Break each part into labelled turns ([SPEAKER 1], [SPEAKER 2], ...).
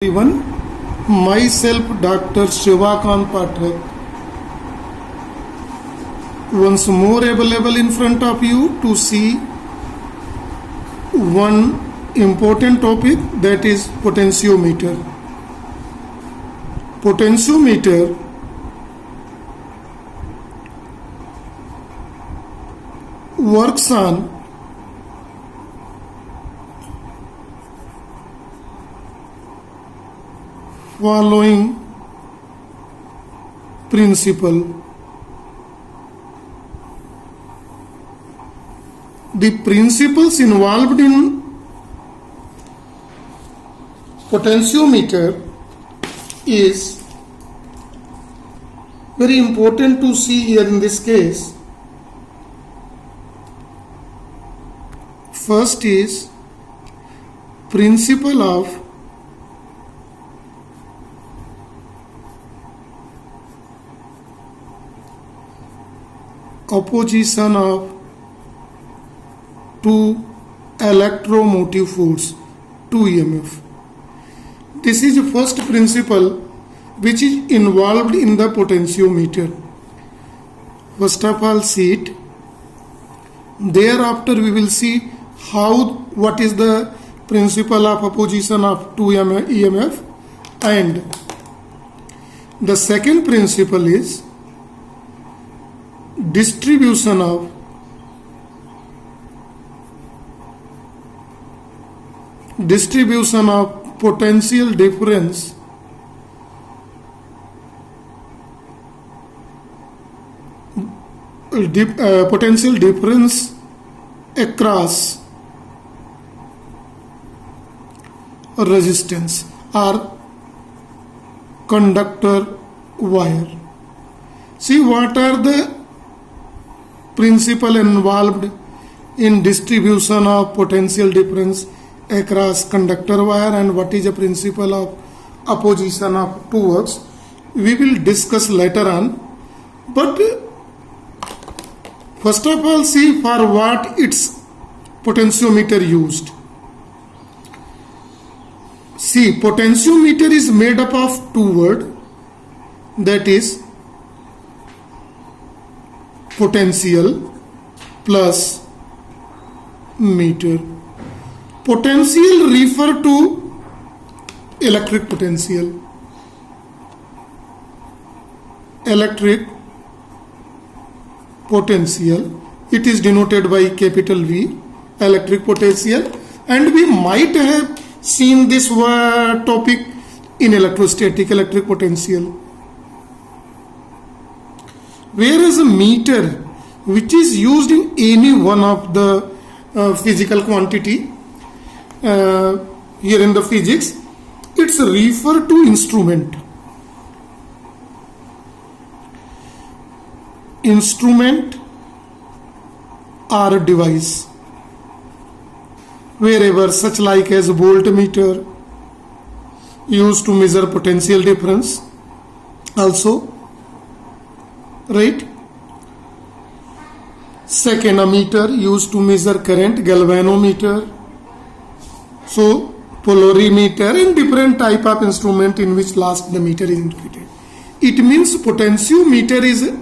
[SPEAKER 1] Everyone, myself Dr. Shivakant Pathak, once more available in front of you to see one important topic, that is potentiometer. Potentiometer works on following principle. The principles involved in potentiometer is very important to see here in this case. First is principle of opposition of two electromotive force, 2 EMF. This is the first principle which is involved in the potentiometer. First of all, see it. Thereafter we will see what is the principle of opposition of 2 EMF, and the second principle is distribution of potential difference across resistance or conductor wire. See, what are the principle involved in distribution of potential difference across conductor wire, and what is the principle of opposition of two works? We will discuss later on. But first of all, see for what its potentiometer used. See, potentiometer is made up of two words, that is potential plus meter. Potential refer to electric potential. Electric potential, it is denoted by capital V, electric potential, and we might have seen this topic in electrostatic, electric potential. Whereas a meter, which is used in any one of the physical quantity, here in the physics, it's refer to instrument. Instrument or device, wherever such like as voltmeter used to measure potential difference also, right? Second, ammeter used to measure current, galvanometer, so polarimeter, and different type of instrument in which last the meter is indicated. It means potentiometer is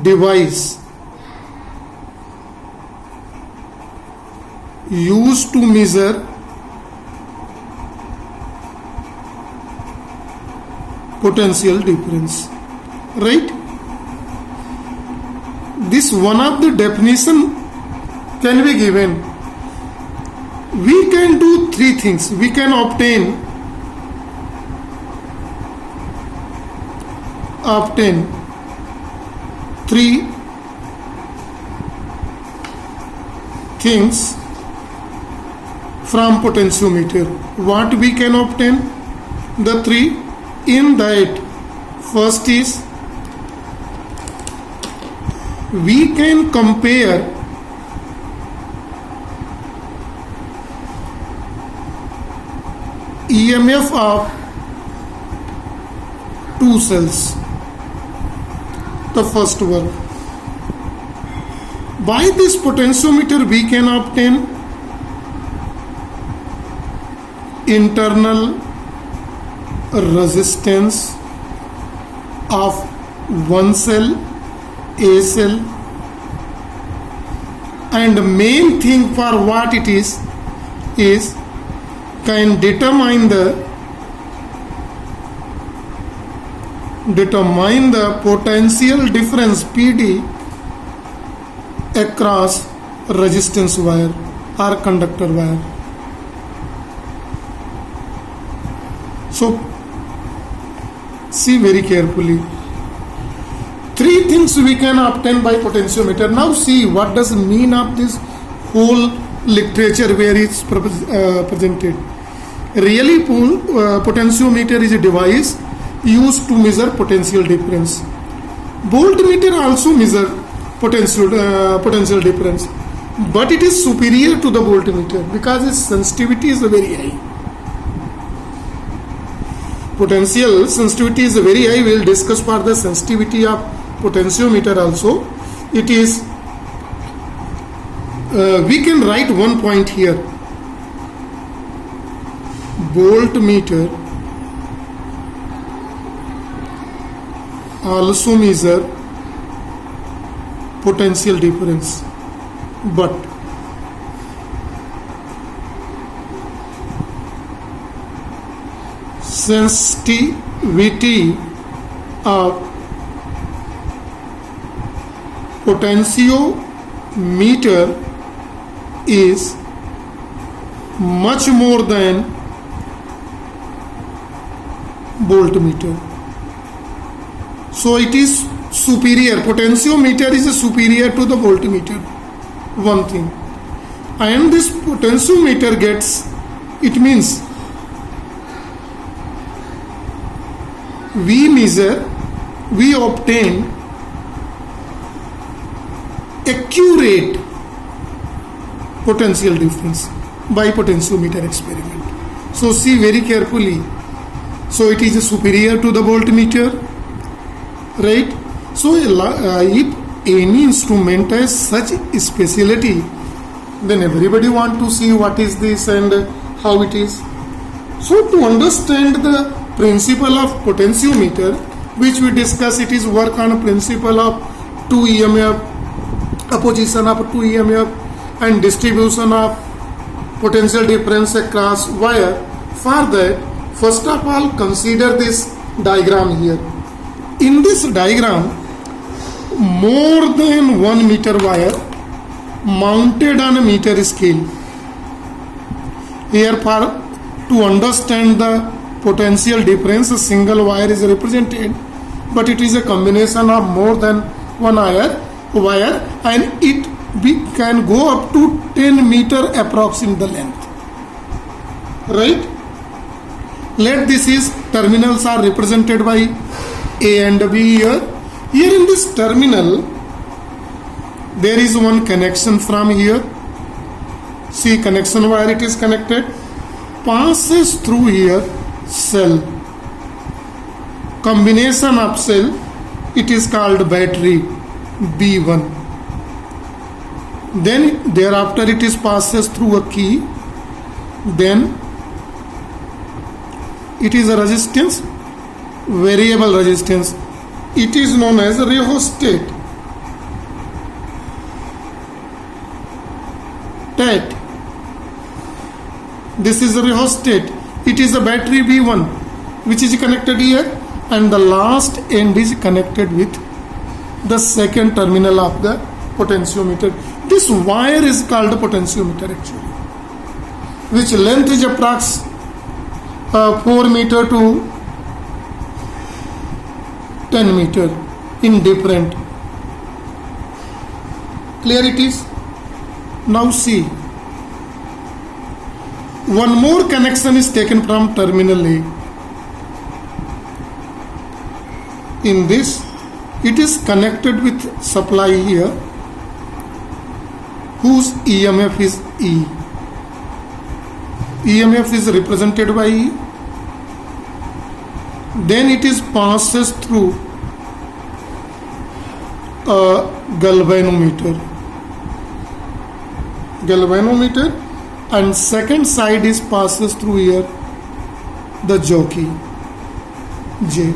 [SPEAKER 1] device used to measure potential difference, right? This one of the definition can be given. We can do three things. We can obtain three things from potentiometer. What we can obtain? The three. In that, first is we can compare EMF of two cells. The first one. By this potentiometer we can obtain internal resistance of one cell, A cell, and main thing for what it is can determine the potential difference PD across resistance wire or conductor wire. So see very carefully. Three things we can obtain by potentiometer. Now see what does mean of this whole literature where it's presented. Really, potentiometer is a device used to measure potential difference. Voltmeter also measure potential difference, but it is superior to the voltmeter because its sensitivity is very high. Potential sensitivity is very high. We will discuss for the sensitivity of potentiometer also. It is we can write one point here. Voltmeter also measure potential difference, but sensitivity of potentiometer is much more than voltmeter. So it is superior. Potentiometer is superior to the voltmeter. One thing. And this potentiometer gets, it means we obtain accurate potential difference by potentiometer experiment. So see very carefully. So it is superior to the voltmeter, right? So if any instrument has such speciality, then everybody want to see what is this and how it is. So to understand the principle of potentiometer, which we discuss, it is work on a principle of 2 EMF, opposition of 2 EMF and distribution of potential difference across wire. For that, first of all, consider this diagram here. In this diagram, more than 1 meter wire mounted on a meter scale. Here, to understand the potential difference, a single wire is represented, but it is a combination of more than one wire, and it can go up to 10 meter approx in the length, right? Let this is terminals are represented by A and B here. Here in this terminal, there is one connection from here. See, connection wire, it is connected, passes through here cell, combination of cell, it is called battery B1. Then thereafter it is passes through a key, then it is a resistance, variable resistance, it is known as a rheostat. This is a rheostat. It is a battery B1 which is connected here, and the last end is connected with the second terminal of the potentiometer. This wire is called a potentiometer actually, which length is approx 4 meter to 10 meter in different. Clear it is? Now see, one more connection is taken from terminal A. In this, it is connected with supply here, whose EMF is E. EMF is represented by E. Then it is passes through a galvanometer, and second side is passes through here the jockey. J.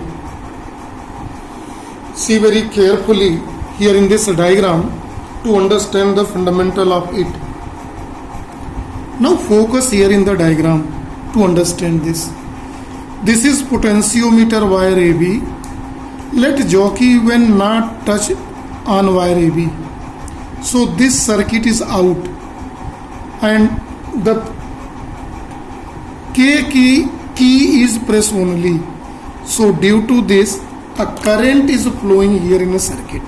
[SPEAKER 1] See very carefully here in this diagram to understand the fundamental of it. Now focus here in the diagram to understand this. This is potentiometer wire AB. Let jockey when not touch on wire AB. So this circuit is out and the K key is press only. So due to this, a current is flowing here in a circuit.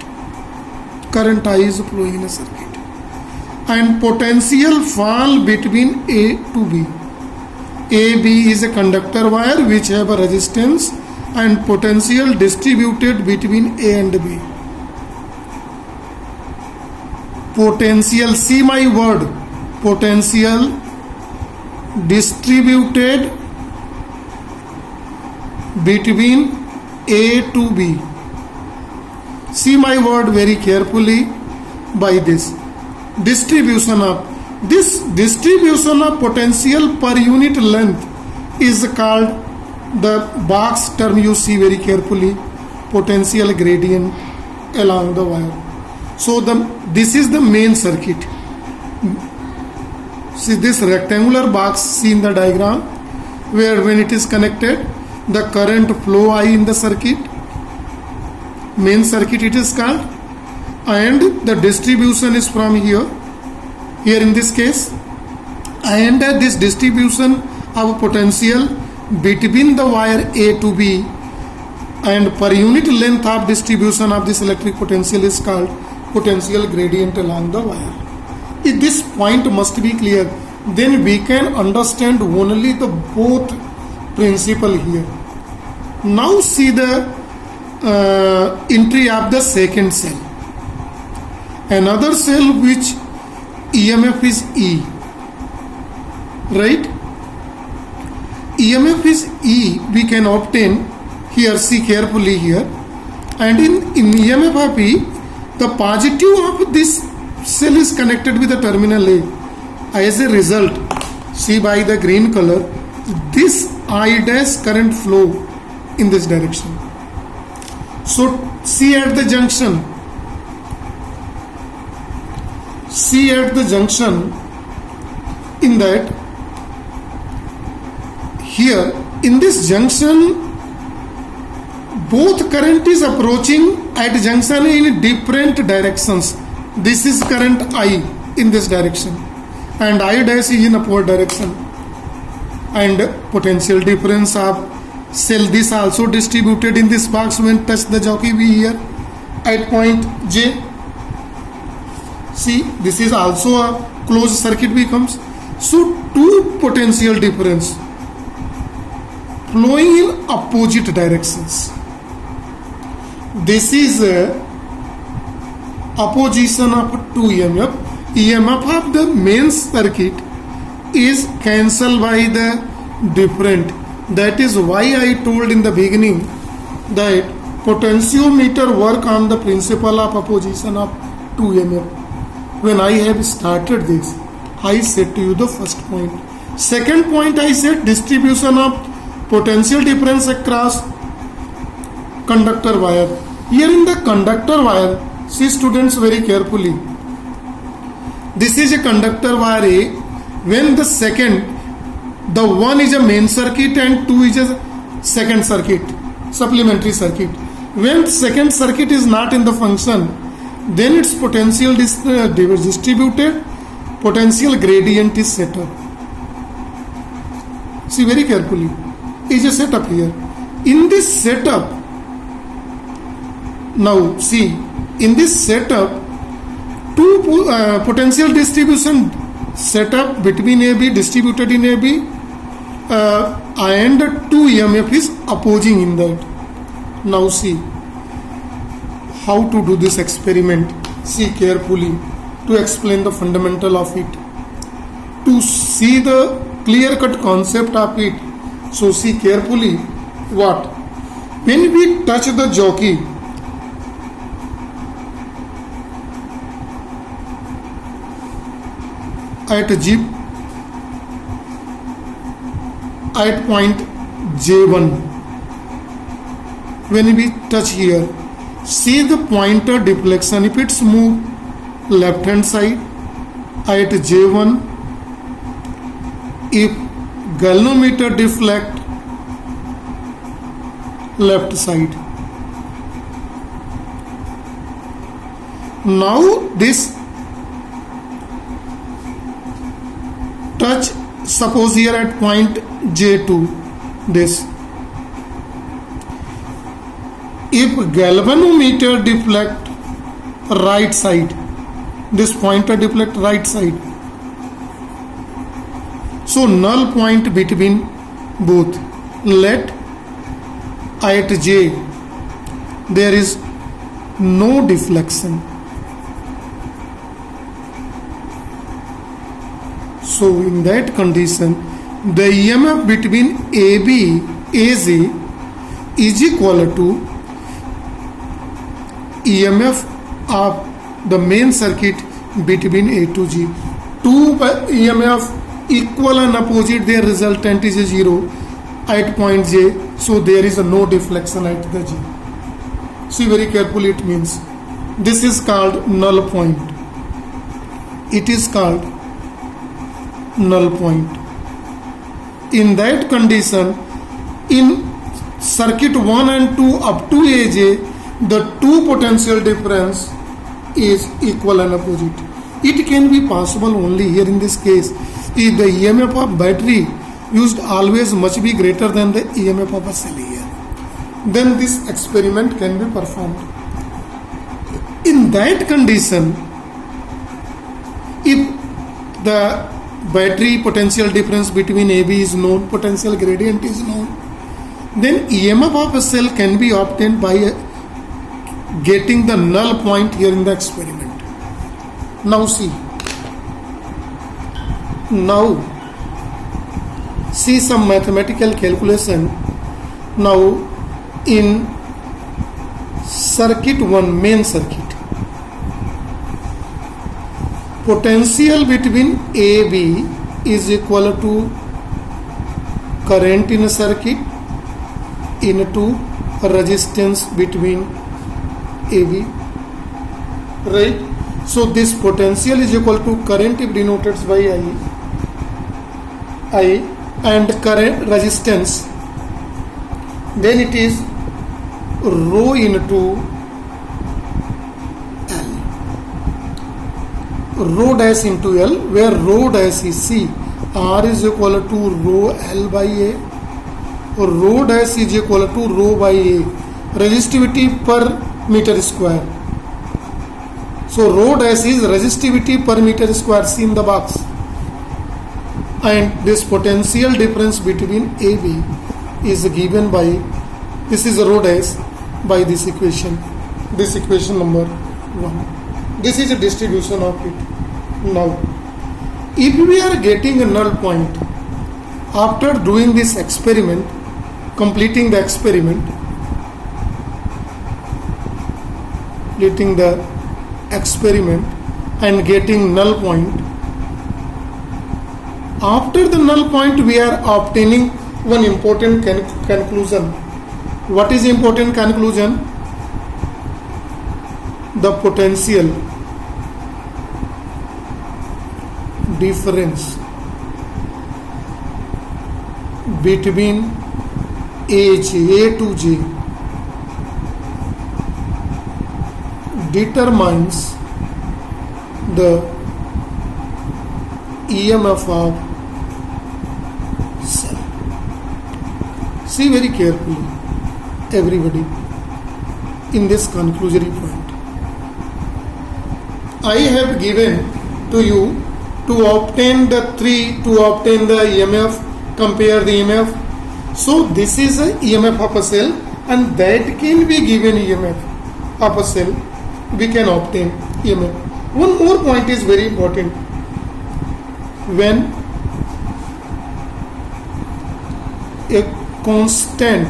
[SPEAKER 1] Current I is flowing in a circuit. And potential fall between A to B. AB is a conductor wire which have a resistance and potential distributed between A and B. Potential, see my word, potential distributed between A to B. See my word very carefully by this. Distribution of potential per unit length is called, the box term you see very carefully, potential gradient along the wire. So this is the main circuit. See this rectangular box, see in the diagram, where when it is connected, the current flow I in the circuit, main circuit it is called, and the distribution is from here in this case, and this distribution of potential between the wire A to B and per unit length of distribution of this electric potential is called potential gradient along the wire. If this point must be clear, then we can understand only the both principle here. Now see the entry of the second cell. Another cell which EMF is E, right? EMF is E we can obtain here, see carefully here, and in EMF of E, the positive of this cell is connected with the terminal A. As a result, see by the green color, this I dash current flow in this direction. So see at the junction, in that here in this junction both current is approaching at junction in different directions. This is current I in this direction and I dash is in upward direction, and potential difference of cell this also distributed in this box when touch the jockey B here at point J. See this is also a closed circuit becomes. So two potential difference flowing in opposite directions. This is opposition of two EMF. EMF of the main circuit is cancelled by the different. That is why I told in the beginning that potentiometer work on the principle of opposition of two EMF. When I have started this, I said to you the first point. Second point I said distribution of potential difference across conductor wire. Here in the conductor wire, see students very carefully. This is a conductor wire A. When the one is a main circuit and two is a second circuit, supplementary circuit. When second circuit is not in the function, then its potential distributed, potential gradient is set up. See very carefully. Is a setup here. In this setup, now see, in this setup, two potential distribution setup between AB, distributed in AB, and two EMF is opposing in that. Now see how to do this experiment. See carefully to explain the fundamental of it, to see the clear-cut concept of it. So see carefully what? When we touch the jockey, at point J1. When we touch here, see the pointer deflection. If it's move left hand side at J1, if galvanometer deflect left side. Now this touch, suppose here at point J2, this. If galvanometer deflect right side, this pointer deflect right side. So null point between both. Let at J there is no deflection. So in that condition, the EMF between AZ is equal to EMF of the main circuit between A to G. Two EMF equal and opposite, their resultant is 0 at point J, so there is no deflection at the G. See very carefully, it means this is called null point. It is called null point. In that condition, in circuit 1 and 2 up to AJ, the two potential difference is equal and opposite. It can be possible only here in this case if the EMF of battery used always must be greater than the EMF of a cell here. Then this experiment can be performed. In that condition, if the battery potential difference between AB is known, potential gradient is known, then EMF of a cell can be obtained by getting the null point here in the experiment. Now see some mathematical calculation. Now in circuit 1, main circuit, potential between AB is equal to current in a circuit into resistance between AB, right? So this potential is equal to current if denoted by I and current resistance, then it is rho into L, rho dash into L, where rho dash is C. R is equal to rho L by A, or rho dash is equal to rho by A, resistivity per meter square. So rho dash is resistivity per meter square, see in the box. And this potential difference between AB is given by, this is rho dash, by this equation number 1. This is a distribution of it. Now, if we are getting a null point after doing this experiment, completing the experiment and getting null point, after the null point we are obtaining one important conclusion. What is important conclusion? The potential difference between A to J determines the EMF of cell. See very carefully, everybody, in this conclusory point. I have given to you to obtain the EMF, compare the EMF. So this is a EMF of a cell, and that can be given EMF of a cell. We can obtain EMF. One more point is very important. When a constant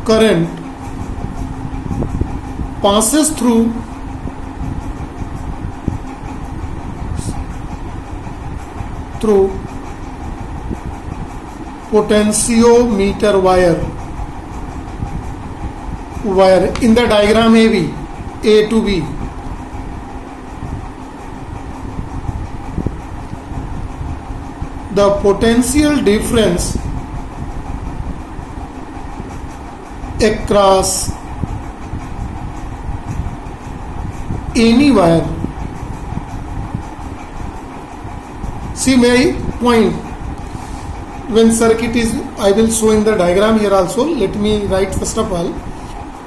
[SPEAKER 1] current passes through potentiometer wire in the diagram AB, A to B. The potential difference across any wire. See my point. When circuit is, I will show in the diagram here also. Let me write first of all.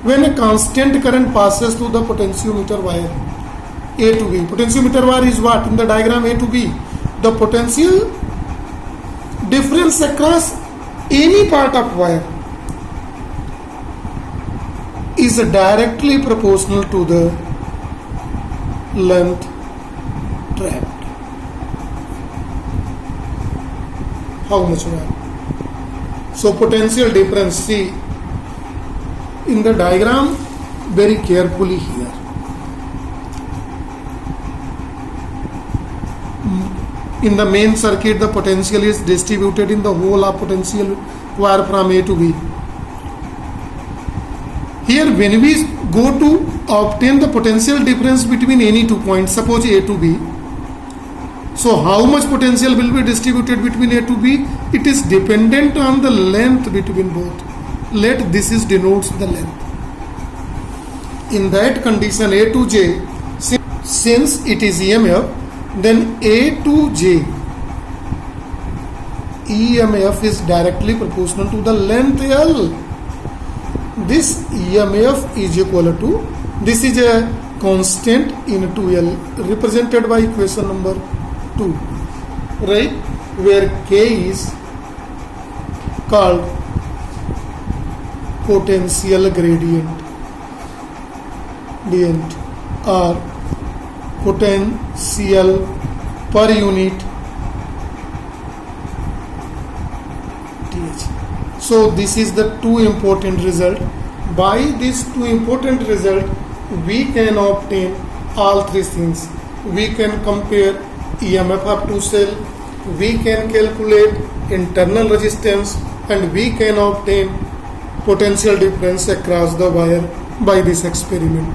[SPEAKER 1] When a constant current passes through the potentiometer wire A to B. Potentiometer wire is what? In the diagram A to B. The potential difference across any part of wire is directly proportional to the length trapped. How much wire? So potential difference, see in the diagram very carefully here. In the main circuit, the potential is distributed in the whole of potential wire from A to B. Here when we go to obtain the potential difference between any 2 points, suppose A to B, so how much potential will be distributed between A to B? It is dependent on the length between both. Let this is denotes the length. In that condition A to J, since it is EMF, then A to J EMF is directly proportional to the length L. This EMF is equal to, this is a constant into L represented by equation number 2, right, where K is called potential gradient or potential per unit TH. So this is the two important result. By these two important result, we can obtain all three things. We can compare EMF of two cell, we can calculate internal resistance, and we can obtain potential difference across the wire by this experiment.